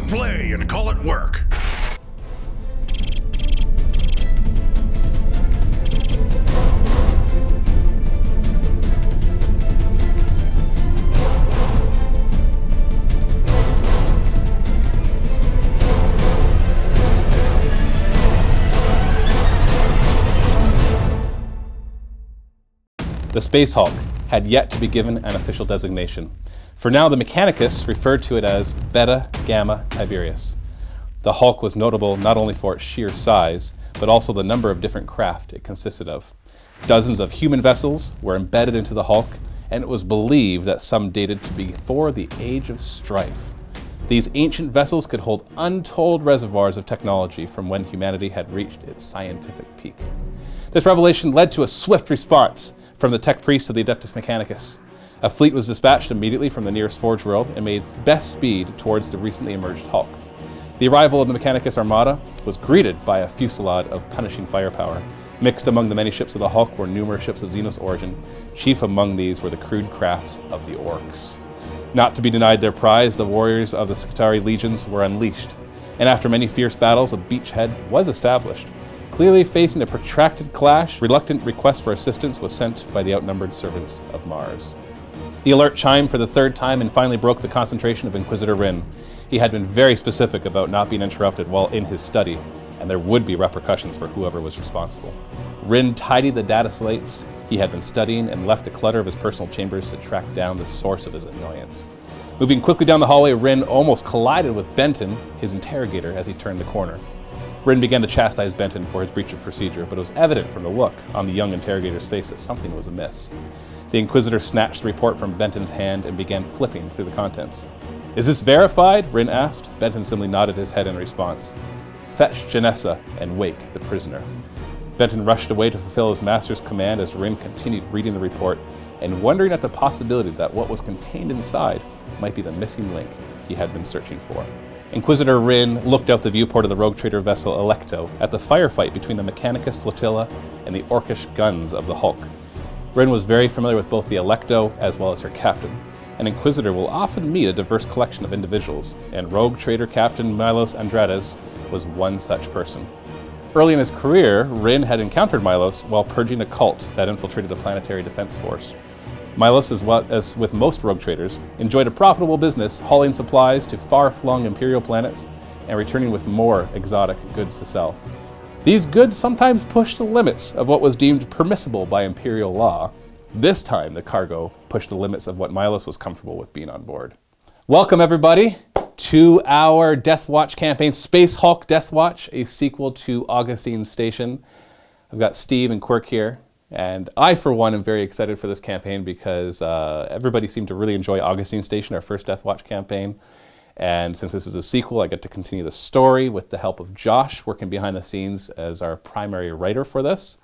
it play and call it work. The Space Hulk had yet to be given an official designation. For now, the Mechanicus referred to it as Beta Gamma Tiberius. The Hulk was notable not only for its sheer size, but also the number of different craft it consisted of. Dozens of human vessels were embedded into the Hulk, and it was believed that some dated to before the Age of Strife. These ancient vessels could hold untold reservoirs of technology from when humanity had reached its scientific peak. This revelation led to a swift response from the tech priests of the Adeptus Mechanicus. A fleet was dispatched immediately from the nearest Forge world and made best speed towards the recently emerged Hulk. The arrival of the Mechanicus Armada was greeted by a fusillade of punishing firepower. Mixed among the many ships of the Hulk were numerous ships of Xenos origin. Chief among these were the crude crafts of the Orks. Not to be denied their prize, the warriors of the Skitarii legions were unleashed, and after many fierce battles, a beachhead was established. Clearly facing a protracted clash, reluctant request for assistance was sent by the outnumbered servants of Mars. The alert chimed for the third time and finally broke the concentration of Inquisitor Rhyn. He had been very specific about not being interrupted while in his study, and there would be repercussions for whoever was responsible. Rhyn tidied the data slates he had been studying and left the clutter of his personal chambers to track down the source of his annoyance. Moving quickly down the hallway, Rhyn almost collided with Benton, his interrogator, as he turned the corner. Rhyn began to chastise Benton for his breach of procedure, but it was evident from the look on the young interrogator's face that something was amiss. The Inquisitor snatched the report from Benton's hand and began flipping through the contents. "Is this verified?" Rhyn asked. Benton simply nodded his head in response. "Fetch Janessa and wake the prisoner." Benton rushed away to fulfill his master's command as Rhyn continued reading the report and wondering at the possibility that what was contained inside might be the missing link he had been searching for. Inquisitor Rhyn looked out the viewport of the rogue trader vessel Electo at the firefight between the Mechanicus flotilla and the Orkish guns of the Hulk. Rhyn was very familiar with both the Electo as well as her captain. An Inquisitor will often meet a diverse collection of individuals, and rogue trader Captain Milos Andrades was one such person. Early in his career, Rhyn had encountered Milos while purging a cult that infiltrated the planetary defense force. Milos, as well as with most rogue traders, enjoyed a profitable business hauling supplies to far-flung Imperial planets and returning with more exotic goods to sell. These goods sometimes pushed the limits of what was deemed permissible by Imperial law. This time, the cargo pushed the limits of what Milos was comfortable with being on board. Welcome, everybody, to our Deathwatch campaign, Space Hulk Deathwatch, a sequel to Augustine's Station. I've got Steve and Quirk here. And I, for one, am very excited for this campaign because everybody seemed to really enjoy Augustine's Station, our first Deathwatch campaign. And since this is a sequel, I get to continue the story with the help of Josh, working behind the scenes as our primary writer for this.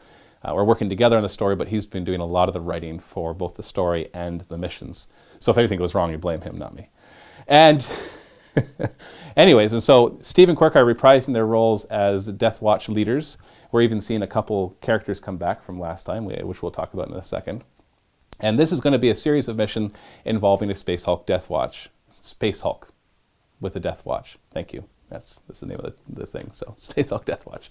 We're working together on the story, but he's been doing a lot of the writing for both the story and the missions. So if anything goes wrong, you blame him, not me. And anyways, and so Steve and Quirk are reprising their roles as Deathwatch leaders. We're even seeing a couple characters come back from last time, which we'll talk about in a second. And this is going to be a series of missions involving a Space Hulk Deathwatch. Space Hulk with a Deathwatch. Thank you. That's the name of the thing. So Space Hulk Deathwatch,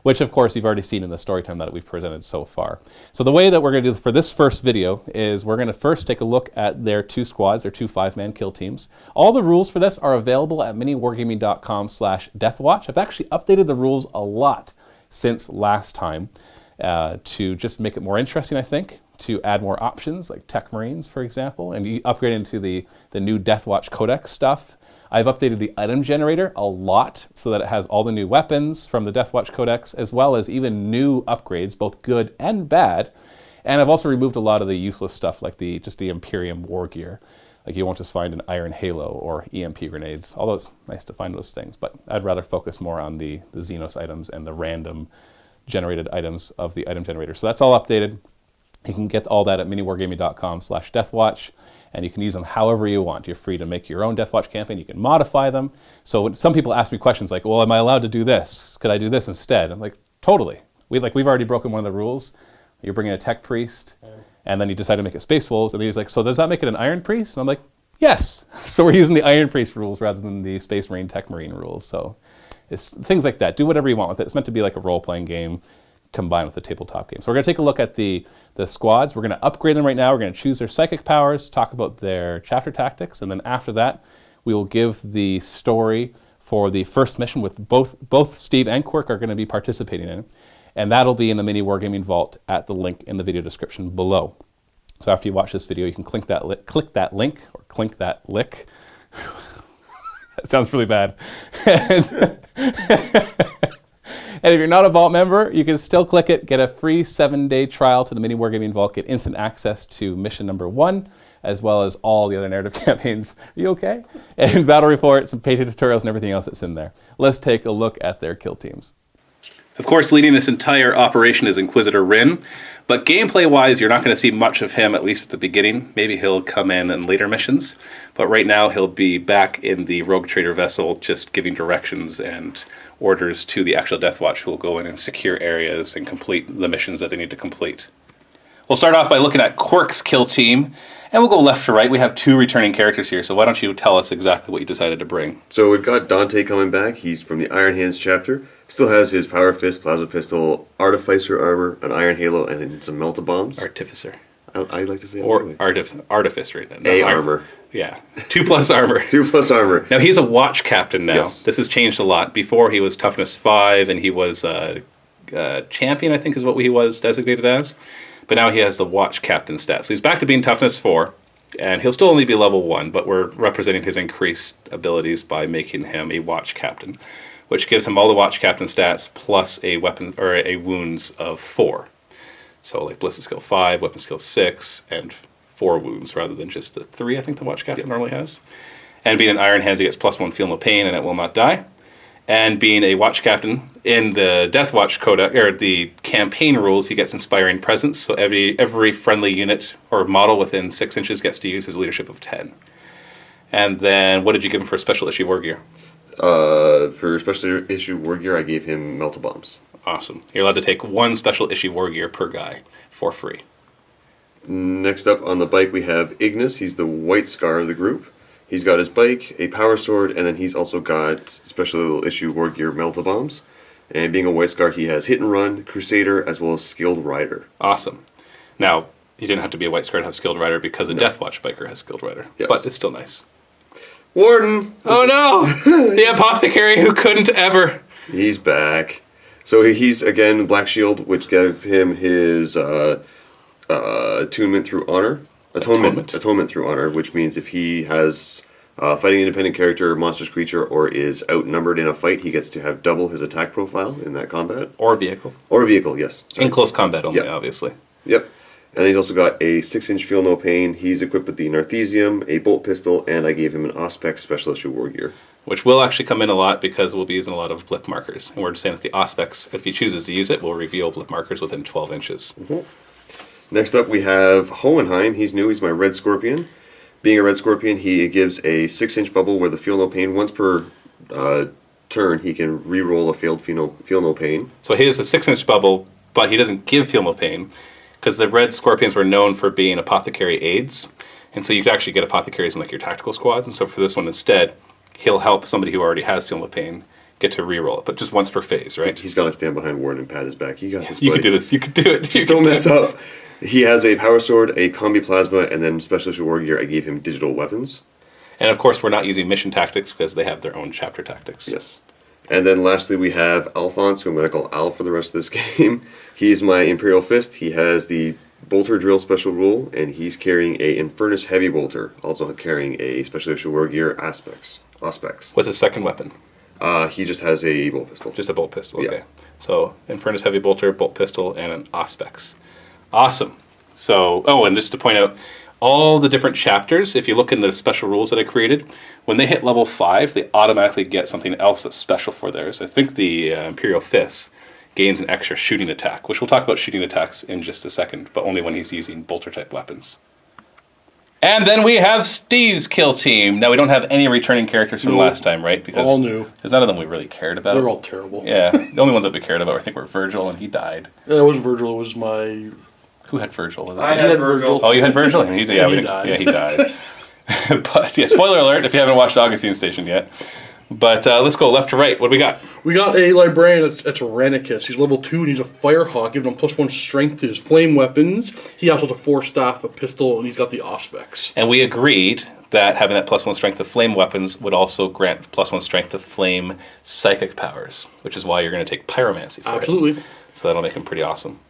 which of course you've already seen in the story time that we've presented so far. So the way that we're going to do for this first video is we're going to first take a look at their two squads, their two 5-man kill teams. All the rules for this are available at miniwargaming.com/deathwatch. I've actually updated the rules a lot since last time to just make it more interesting, I think, to add more options like Tech Marines, for example, and you upgrade into the new Deathwatch Codex stuff. I've updated the item generator a lot so that it has all the new weapons from the Deathwatch Codex, as well as even new upgrades, both good and bad. And I've also removed a lot of the useless stuff like just the Imperium war gear. Like you won't just find an Iron Halo or EMP grenades, although it's nice to find those things, but I'd rather focus more on the Xenos items and the random generated items of the item generator. So that's all updated. You can get all that at miniwargaming.com/deathwatch, and you can use them however you want. You're free to make your own Deathwatch campaign. You can modify them. So when some people ask me questions like, well, am I allowed to do this? Could I do this instead? I'm like, totally. We've already broken one of the rules. You're bringing a tech priest, and then you decide to make it Space Wolves, and he's like, so does that make it an Iron Priest? And I'm like, Yes. So we're using the Iron Priest rules rather than the Space Marine Tech Marine rules. So it's things like that. Do whatever you want with it. It's meant to be like a role-playing game combined with a tabletop game. So we're going to take a look at the squads. We're going to upgrade them right now. We're going to choose their psychic powers, talk about their chapter tactics, and then after that, we will give the story for the first mission with both Steve and Quirk are going to be participating in it. And that'll be in the MiniWarGaming Vault at the link in the video description below. So after you watch this video, you can click that link, or clink that lick. That sounds really bad. And if you're not a Vault member, you can still click it, get a free 7-day trial to the MiniWarGaming Vault, get instant access to mission number 1, as well as all the other narrative campaigns. Are you okay? And battle reports and painted tutorials and everything else that's in there. Let's take a look at their kill teams. Of course, leading this entire operation is Inquisitor Ren, but gameplay-wise, you're not going to see much of him, at least at the beginning. Maybe he'll come in later missions, but right now he'll be back in the Rogue Trader vessel, just giving directions and orders to the actual Deathwatch, who will go in and secure areas and complete the missions that they need to complete. We'll start off by looking at Quirk's kill team, and we'll go left to right. We have 2 returning characters here, so why don't you tell us exactly what you decided to bring? So we've got Dante coming back. He's from the Iron Hands chapter. Still has his Power Fist, Plasma Pistol, Artificer Armor, an Iron Halo, and then some Melta Bombs. Artificer. I like to say Or anyway. Artificer. Armor. Yeah. 2+ armor. 2+ armor. Now, he's a watch captain now. Yes. This has changed a lot. Before, he was toughness 5, and he was champion, I think is what he was designated as. But now he has the watch captain stat. So he's back to being toughness 4, and he'll still only be level 1, but we're representing his increased abilities by making him a watch captain, which gives him all the watch captain stats plus a weapon or a wounds of 4. So like ballistic skill 5, weapon skill 6, and 4 wounds rather than just the 3 I think the watch captain normally has. And being an Iron Hands, he gets +1 feel no pain and it will not die. And being a watch captain in the Deathwatch Codex, or the campaign rules, he gets Inspiring Presence. So every friendly unit or model within 6 inches gets to use his leadership of 10. And then what did you give him for special issue war gear? For special issue war gear, I gave him Melta Bombs. Awesome. You're allowed to take 1 special issue war gear per guy for free. Next up on the bike, we have Ignis. He's the white scar of the group. He's got his bike, a power sword, and then he's also got special issue war gear Melta Bombs. And being a white scar, he has Hit and Run, Crusader, as well as Skilled Rider. Awesome. Now, you didn't have to be a white scar to have Skilled Rider because a Deathwatch biker has Skilled Rider. Yes. But it's still nice. Warden! Oh no! The apothecary who couldn't ever. He's back. So he's, again, Black Shield, which gave him his attunement through honor. Atonement through honor, which means if he has fighting independent character, monstrous creature, or is outnumbered in a fight, he gets to have double his attack profile in that combat. Or vehicle. Or vehicle, yes. Sorry. In close combat only, obviously. Yep. And he's also got a 6-inch Feel No Pain. He's equipped with the Narthesium, a bolt pistol, and I gave him an Auspex special issue war gear. Which will actually come in a lot because we'll be using a lot of blip markers. And we're just saying that the Auspex, if he chooses to use it, will reveal blip markers within 12 inches. Mm-hmm. Next up, we have Hohenheim. He's new. He's my Red Scorpion. Being a Red Scorpion, he gives a 6-inch bubble where the Feel No Pain. Once per turn, he can re-roll a failed Feel No Pain. So he has a 6-inch bubble, but he doesn't give Feel No Pain because the Red Scorpions were known for being apothecary aids. And so you could actually get apothecaries in like your tactical squads. And so for this one instead, he'll help somebody who already has Feel No Pain get to re-roll it, but just once per phase, right? He's got to stand behind Warden and pat his back. You got this, You buddy. can do this. You can do it. Just don't mess up. He has a Power Sword, a Combi Plasma, and then Special Issue War Gear. I gave him digital weapons. And of course, we're not using mission tactics because they have their own chapter tactics. Yes. And then lastly, we have Alphonse, who I'm going to call Al for the rest of this game. He's my Imperial Fist. He has the Bolter Drill Special Rule, and he's carrying a Infernus Heavy Bolter, also carrying a Special Issue War Gear Auspex. What's his second weapon? He just has a bolt pistol. Just a bolt pistol, okay. Yeah. So, Infernus Heavy Bolter, bolt pistol, and an Auspex. Awesome. So, and just to point out, all the different chapters, if you look in the special rules that I created, when they hit level 5, they automatically get something else that's special for theirs. I think the Imperial Fist gains an extra shooting attack, which we'll talk about shooting attacks in just a second, but only when he's using bolter-type weapons. And then we have Steve's kill team. Now, we don't have any returning characters from last time, right? Because all new. Because none of them we really cared about. They're all terrible. Yeah, the only ones that we cared about, I think, were Virgil, and he died. It wasn't Virgil, it was my... Who had Virgil? Was it I had Virgil. Oh, you had Virgil? He died. Yeah, he died. But yeah, spoiler alert if you haven't watched Augustine Station yet. But let's go left to right. What do we got? We got a librarian that's Ranicus. He's level 2 and he's a firehawk, giving him +1 strength to his flame weapons. He also has a 4-staff, a pistol, and he's got the auspex. And we agreed that having that +1 strength to flame weapons would also grant +1 strength to flame psychic powers, which is why you're going to take pyromancy for it. Absolutely. So that'll make him pretty awesome.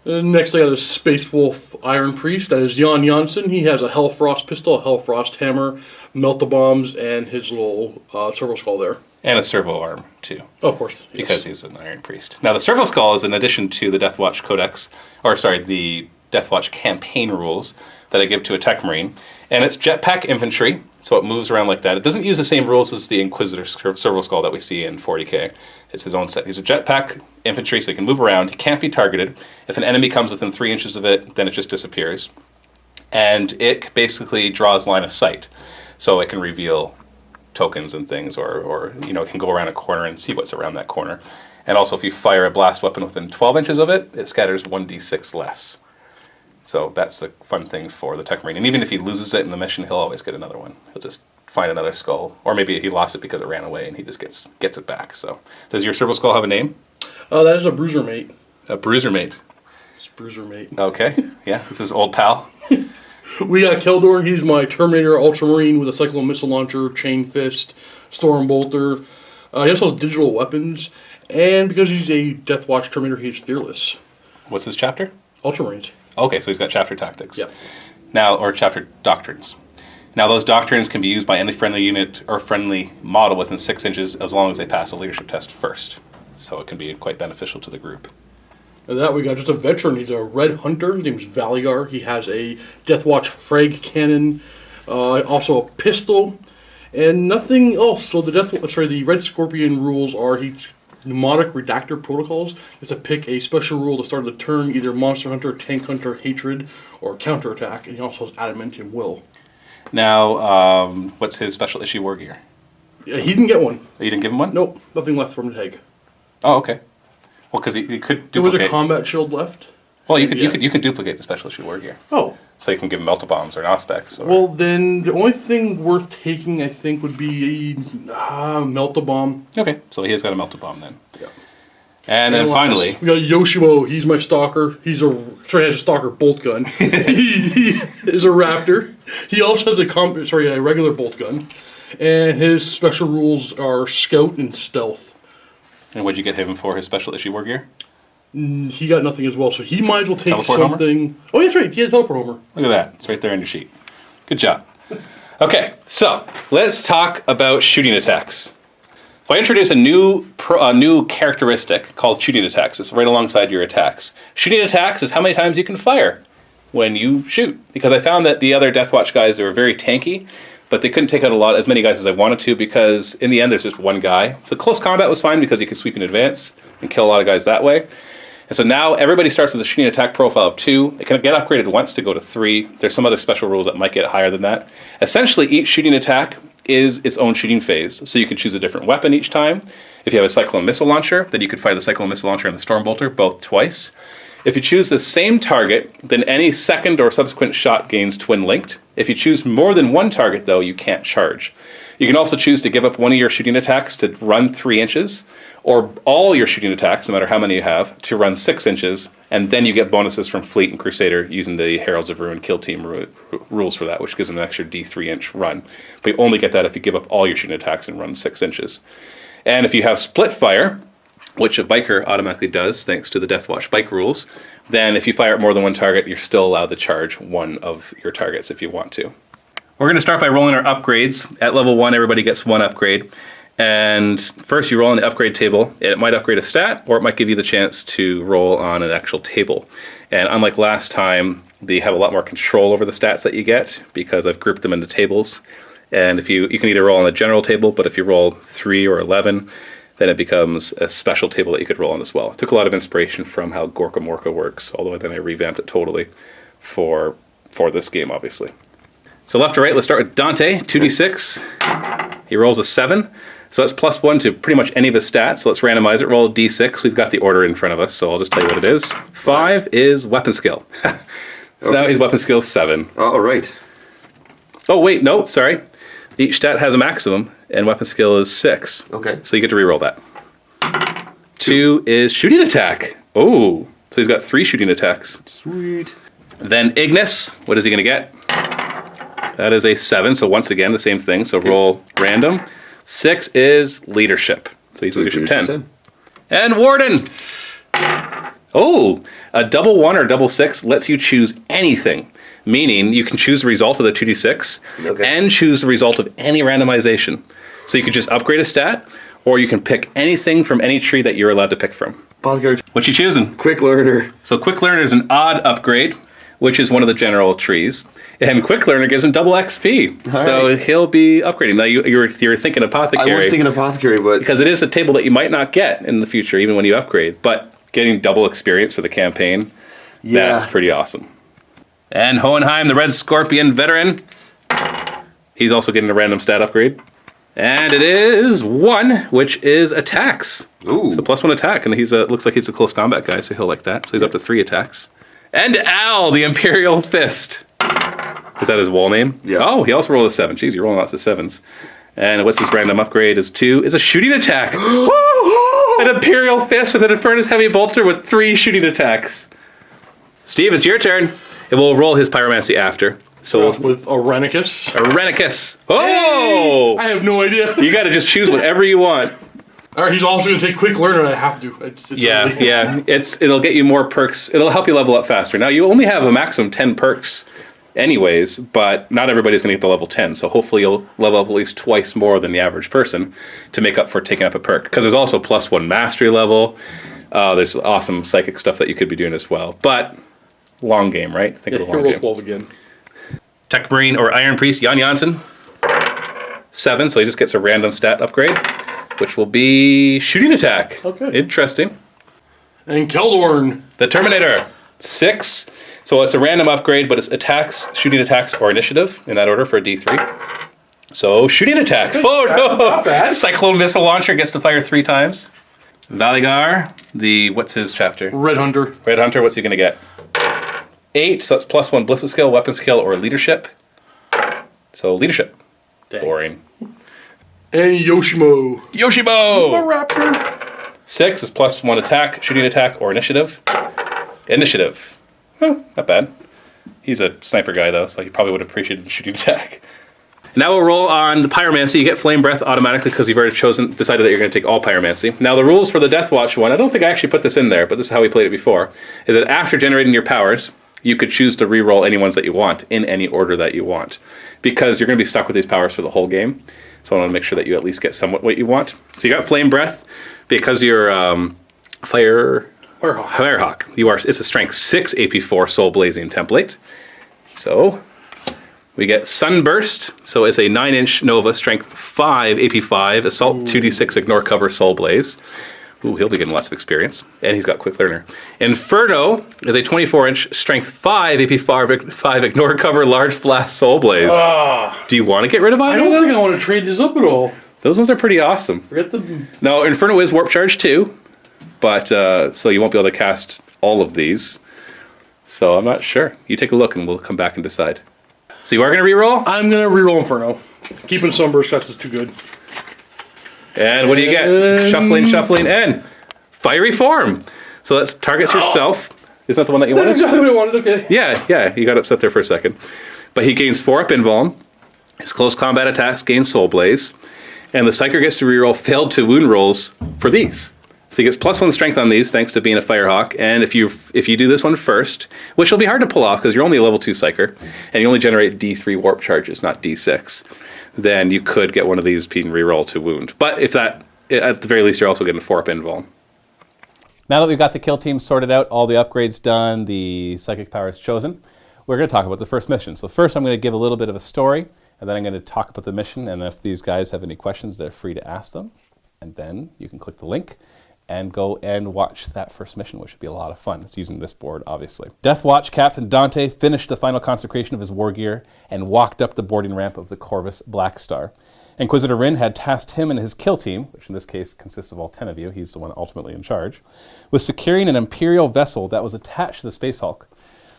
Next, I got a Space Wolf Iron Priest. That is Jan Janssen. He has a Hellfrost pistol, a Hellfrost hammer, melt-a-bombs, and his little servo skull there. And a servo arm, too. Oh, of course. Because he's an Iron Priest. Now, the servo skull is in addition to the Deathwatch Codex, the Deathwatch campaign rules that I give to a Tech Marine. And it's jetpack infantry, so it moves around like that. It doesn't use the same rules as the Inquisitor servo skull that we see in 40k. It's his own set. He's a jetpack infantry, so he can move around. He can't be targeted. If an enemy comes within 3 inches of it, then it just disappears. And it basically draws line of sight, so it can reveal tokens and things, or it can go around a corner and see what's around that corner. And also, if you fire a blast weapon within 12 inches of it, it scatters 1d6 less. So that's the fun thing for the Tech Marine. And even if he loses it in the mission, he'll always get another one. He'll just find another skull. Or maybe he lost it because it ran away and he just gets it back. So does your servo skull have a name? That is a Bruiser Mate. A Bruiser Mate. It's Bruiser Mate. Okay. Yeah, this is old pal. We got Keldor. He's my Terminator Ultramarine with a Cyclone Missile Launcher, Chain Fist, Storm Bolter. He also has digital weapons. And because he's a Deathwatch Terminator, he's fearless. What's his chapter? Ultramarines. Okay, so he's got chapter tactics. Yep. Now, or chapter doctrines. Now, those doctrines can be used by any friendly unit or friendly model within 6 inches as long as they pass a leadership test first. So it can be quite beneficial to the group. And that we got just a veteran. He's a Red Hunter. His name is Valigar. He has a Deathwatch frag cannon, also a pistol, and nothing else. So the Red Scorpion rules are mnemonic redactor protocols is to pick a special rule to start the turn, either Monster Hunter, Tank Hunter, Hatred, or Counterattack, and he also has Adamantium Will. Now, what's his special issue war gear? Yeah, he didn't get one. You didn't give him one? Nope, nothing left from the tag. Oh, okay. Well, because he could duplicate. There was a combat shield left. Well, you could duplicate the special issue war gear. Oh. So you can give him melta-bombs or auspex. Or... Well, then the only thing worth taking, I think, would be a Melta-Bomb. Okay, so he has got a melta-bomb then. Yeah. And then finally... We got Yoshimo. He's my stalker. He has a stalker bolt gun. he is a raptor. He also has a regular bolt gun. And his special rules are scout and stealth. And what'd you get him for his special issue war gear? He got nothing as well, so he might as well take Teleport something. Homer? Oh, that's right. He had Teleport Homer. Look at that. It's right there on your sheet. Good job. Okay, so let's talk about shooting attacks. So I introduced a new characteristic called shooting attacks. It's right alongside your attacks. Shooting attacks is how many times you can fire when you shoot. Because I found that the other Deathwatch guys, they were very tanky, but they couldn't take out as many guys as I wanted to, because in the end there's just one guy. So close combat was fine because you could sweep in advance and kill a lot of guys that way. And so now everybody starts with a shooting attack profile of 2. It can get upgraded once to go to 3. There's some other special rules that might get higher than that. Essentially, each shooting attack is its own shooting phase. So you can choose a different weapon each time. If you have a Cyclone Missile Launcher, then you could fire the Cyclone Missile Launcher and the Storm Bolter both twice. If you choose the same target, then any second or subsequent shot gains twin linked. If you choose more than one target, though, you can't charge. You can also choose to give up one of your shooting attacks to run 3 inches, or all your shooting attacks, no matter how many you have, to run 6 inches, and then you get bonuses from Fleet and Crusader using the Heralds of Ruin Kill Team rules for that, which gives them an extra D3 inch run. But you only get that if you give up all your shooting attacks and run 6 inches. And if you have split fire, which a biker automatically does thanks to the Deathwatch bike rules, then if you fire at more than one target, you're still allowed to charge one of your targets if you want to. We're going to start by rolling our upgrades. At level 1, everybody gets 1 upgrade. And first you roll on the upgrade table. It might upgrade a stat, or it might give you the chance to roll on an actual table. And unlike last time, they have a lot more control over the stats that you get, because I've grouped them into tables. And if you can either roll on the general table, but if you roll 3 or 11, then it becomes a special table that you could roll on as well. It took a lot of inspiration from how Gorka Morka works, although then I revamped it totally for this game, obviously. So left to right, let's start with Dante, 2d6. He rolls a 7. So that's +1 to pretty much any of his stats. So let's randomize it. Roll a d6. We've got the order in front of us, so I'll just tell you what it is. 5 is weapon skill. So now he's weapon skill 7. All right. Oh, wait, no, sorry. Each stat has a maximum, and weapon skill is 6. Okay. So you get to reroll that. 2 is shooting attack. Oh, so he's got 3 shooting attacks. Sweet. Then Ignis, what is he going to get? That is a 7, so once again, the same thing. So roll random. 6 is leadership. So he's leadership 10. And Warden! Oh, a double 1 or double 6 lets you choose anything. Meaning you can choose the result of the 2d6 and choose the result of any randomization. So you could just upgrade a stat, or you can pick anything from any tree that you're allowed to pick from. Apothecary. What you choosing? Quick Learner. So Quick Learner is an odd upgrade, which is one of the general trees. And Quick Learner gives him double XP. So he'll be upgrading. Now you're thinking Apothecary. I was thinking Apothecary, but... Because it is a table that you might not get in the future, even when you upgrade. But getting double experience for the campaign, that's pretty awesome. And Hohenheim, the Red Scorpion veteran. He's also getting a random stat upgrade. And it is 1, which is attacks. Ooh. So +1 attack, and looks like he's a close combat guy, so he'll like that. So he's up to 3 attacks. And Al, the Imperial Fist. Is that his wall name? Yeah. Oh, he also rolled a 7. Jeez, you're rolling lots of 7s. And what's his random upgrade is 2, is a shooting attack. An Imperial Fist with an Infernus Heavy Bolter with 3 shooting attacks. Steve, it's your turn. And we'll roll his Pyromancy after. So with Arenicus. Arenicus. Oh! I have no idea. You got to just choose whatever you want. All right, he's also going to take Quick Learner, and I have to. It'll get you more perks. It'll help you level up faster. Now, you only have a maximum 10 perks anyways, but not everybody's going to get to level 10, so hopefully you'll level up at least twice more than the average person to make up for taking up a perk. Because there's also +1 mastery level. There's awesome psychic stuff that you could be doing as well. But, long game, right? Think of the long game. 12 again. Tech Marine or Iron Priest, Jan Janssen. 7, so he just gets a random stat upgrade, which will be shooting attack. Okay. Interesting. And Keldorn. The Terminator. 6. So it's a random upgrade, but it's attacks, shooting attacks, or initiative, in that order for a D3. So shooting attacks. Oh, no! Not bad. Cyclone missile launcher gets to fire 3 times. Valigar, what's his chapter? Red Hunter. Red Hunter, what's he going to get? 8, so that's +1 ballistic skill, weapon skill, or leadership. So leadership. Dang. Boring. And Yoshimo. Yoshimo! A Raptor. 6 is +1 attack, shooting attack, or initiative. Initiative. Not bad. He's a sniper guy, though, so he probably would have appreciated the shooting attack. Now we'll roll on the Pyromancy. You get Flame Breath automatically because you've already decided that you're going to take all Pyromancy. Now the rules for the Deathwatch one, I don't think I actually put this in there, but this is how we played it before, is that after generating your powers, you could choose to re-roll any ones that you want in any order that you want. Because you're going to be stuck with these powers for the whole game. So I want to make sure that you at least get somewhat what you want. So you got Flame Breath because you're Firehawk. It's a strength 6 AP4 Soul Blazing template. So we get Sunburst. So it's a 9-inch Nova, strength 5 AP5, Assault 2d6 Ignore Cover Soul Blaze. Ooh, he'll be getting lots of experience. And he's got Quick Learner. Inferno is a 24-inch strength 5 AP5 Ignore Cover Large Blast Soul Blaze. Do you want to get rid of either of those? I don't think I want to trade this up at all. Those ones are pretty awesome. Forget the... Now, Inferno is Warp Charge too, but so you won't be able to cast all of these. So I'm not sure. You take a look and we'll come back and decide. So you are going to reroll? I'm going to reroll Inferno. Keeping Sunburst because it's too good. And what do you get? Shuffling, and Fiery Form. So that targets yourself. Isn't that the one that you wanted? That's exactly what I wanted, okay. Yeah, you got upset there for a second. But he gains 4 up invuln. His close combat attacks gain Soul Blaze. And the Psyker gets to reroll failed to wound rolls for these. So he gets +1 strength on these thanks to being a Firehawk. And if you do this one first, which will be hard to pull off because you're only a level 2 Psyker, and you only generate D3 warp charges, not D6, then you could get one of these being reroll to wound. But if that, at the very least, you're also getting 4 up invuln. Now that we've got the kill team sorted out, all the upgrades done, the psychic powers chosen, we're going to talk about the first mission. So first I'm going to give a little bit of a story, and then I'm going to talk about the mission, and if these guys have any questions, they're free to ask them. And then you can click the link and go and watch that first mission, which should be a lot of fun. It's using this board, obviously. Deathwatch Captain Dante finished the final consecration of his war gear and walked up the boarding ramp of the Corvus Black Star. Inquisitor Rhyn had tasked him and his kill team, which in this case consists of all 10 of you, he's the one ultimately in charge, with securing an Imperial vessel that was attached to the Space Hulk.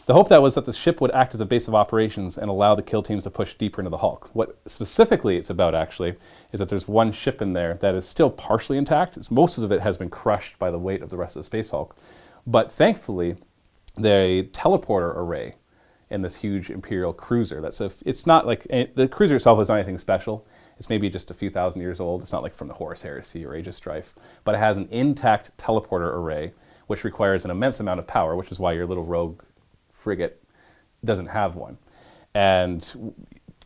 The hope that was that the ship would act as a base of operations and allow the kill teams to push deeper into the Hulk. What specifically it's about, actually, is that there's one ship in there that is still partially intact. Most of it has been crushed by the weight of the rest of the Space Hulk. But thankfully, the teleporter array in this huge Imperial cruiser, it's not like, the cruiser itself is not anything special. It's maybe just a few thousand years old. It's not like from the Horus Heresy or Age of Strife. But it has an intact teleporter array, which requires an immense amount of power, which is why your little rogue frigate doesn't have one. And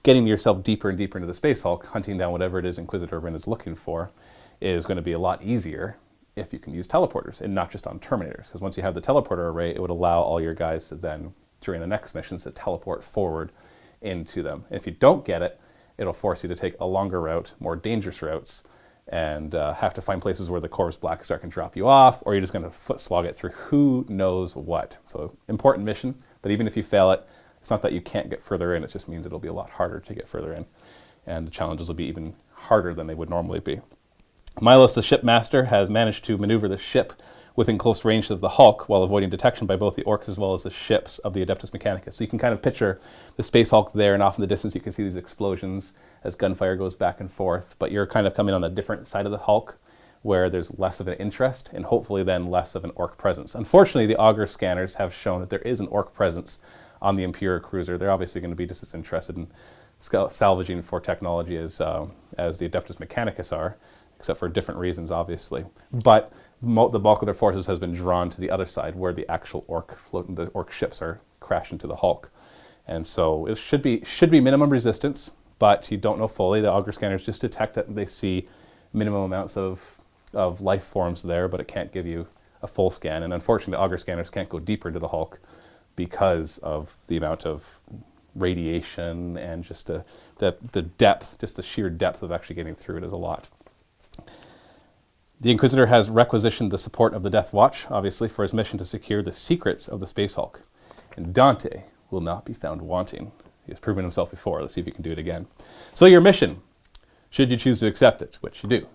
getting yourself deeper and deeper into the Space Hulk, hunting down whatever it is Inquisitor Ren is looking for, is going to be a lot easier if you can use teleporters, and not just on Terminators. Because once you have the teleporter array, it would allow all your guys to then, during the next missions, to teleport forward into them. And if you don't get it, it'll force you to take a longer route, more dangerous routes, and have to find places where the Corvus Blackstar can drop you off, or you're just going to foot slog it through who knows what. So, important mission, but even if you fail it, it's not that you can't get further in, it just means it'll be a lot harder to get further in. And the challenges will be even harder than they would normally be. Milos, the shipmaster, has managed to maneuver the ship within close range of the Hulk while avoiding detection by both the Orks as well as the ships of the Adeptus Mechanicus. So you can kind of picture the Space Hulk there, and off in the distance you can see these explosions as gunfire goes back and forth, but you're kind of coming on a different side of the Hulk where there's less of an interest and hopefully then less of an Ork presence. Unfortunately, the auger scanners have shown that there is an Ork presence on the Imperial cruiser. They're obviously going to be just as interested in salvaging for technology as the Adeptus Mechanicus are, except for different reasons, obviously. But the bulk of their forces has been drawn to the other side, where the actual the Ork ships are crashing to the Hulk. And so it should be minimum resistance, but you don't know fully. The auger scanners just detect that they see minimum amounts of life forms there, but it can't give you a full scan. And unfortunately, the auger scanners can't go deeper into the Hulk because of the amount of radiation and just the depth, just the sheer depth of actually getting through it is a lot. The Inquisitor has requisitioned the support of the Deathwatch, obviously, for his mission to secure the secrets of the Space Hulk. And Dante will not be found wanting. He has proven himself before. Let's see if he can do it again. So your mission, should you choose to accept it, which you do,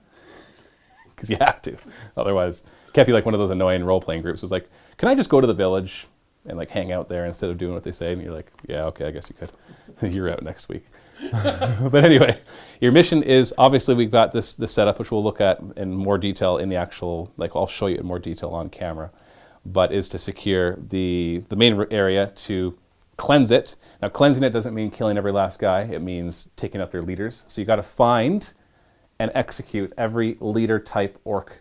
because you have to. Otherwise, it can't be like one of those annoying role-playing groups. It's like, can I just go to the village and like hang out there instead of doing what they say? And you're like, yeah, okay, I guess you could. You're out next week. But anyway, your mission is, obviously we've got this setup, which we'll look at in more detail in the actual, like I'll show you in more detail on camera, but is to secure the main area, to cleanse it. Now cleansing it doesn't mean killing every last guy, it means taking out their leaders. So you got to find and execute every leader type Ork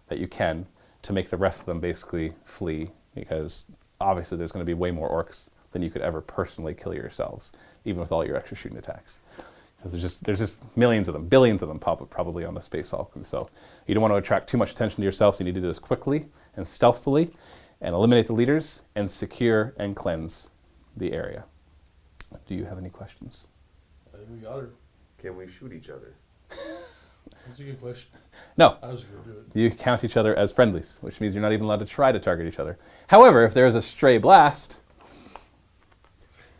that you can to make the rest of them basically flee, because obviously there's going to be way more Orks than you could ever personally kill yourselves, even with all your extra shooting attacks. Because there's just millions of them, billions of them probably on the Space Hulk. And so you don't want to attract too much attention to yourself, so you need to do this quickly and stealthily and eliminate the leaders and secure and cleanse the area. Do you have any questions? I think we got her. Can we shoot each other? That's a good question. No. I was going to do it. You count each other as friendlies, which means you're not even allowed to try to target each other. However, if there is a stray blast...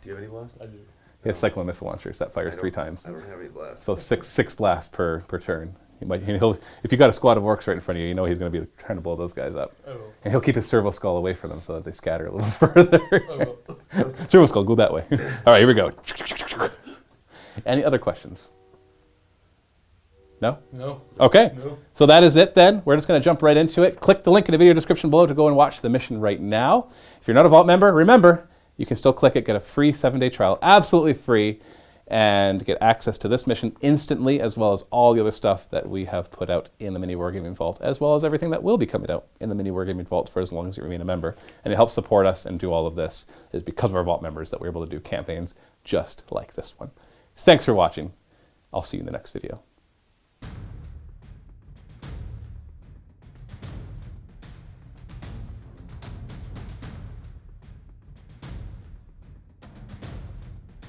Do you have any blasts? I do. He has cyclone missile launchers that fires 3 times. I don't have any blasts. So six blasts per turn. If you got a squad of Orks right in front of you, you know he's going to be trying to blow those guys up. I will. And he'll keep his servo skull away from them so that they scatter a little further. I will. Servo skull, go that way. All right, here we go. Any other questions? No? No. Okay. No. So that is it then. We're just going to jump right into it. Click the link in the video description below to go and watch the mission right now. If you're not a Vault member, remember, you can still click it, get a free 7-day trial, absolutely free, and get access to this mission instantly, as well as all the other stuff that we have put out in the MiniWarGaming Vault, as well as everything that will be coming out in the MiniWarGaming Vault for as long as you remain a member. And it helps support us and do all of this. It is because of our Vault members that we're able to do campaigns just like this one. Thanks for watching. I'll see you in the next video.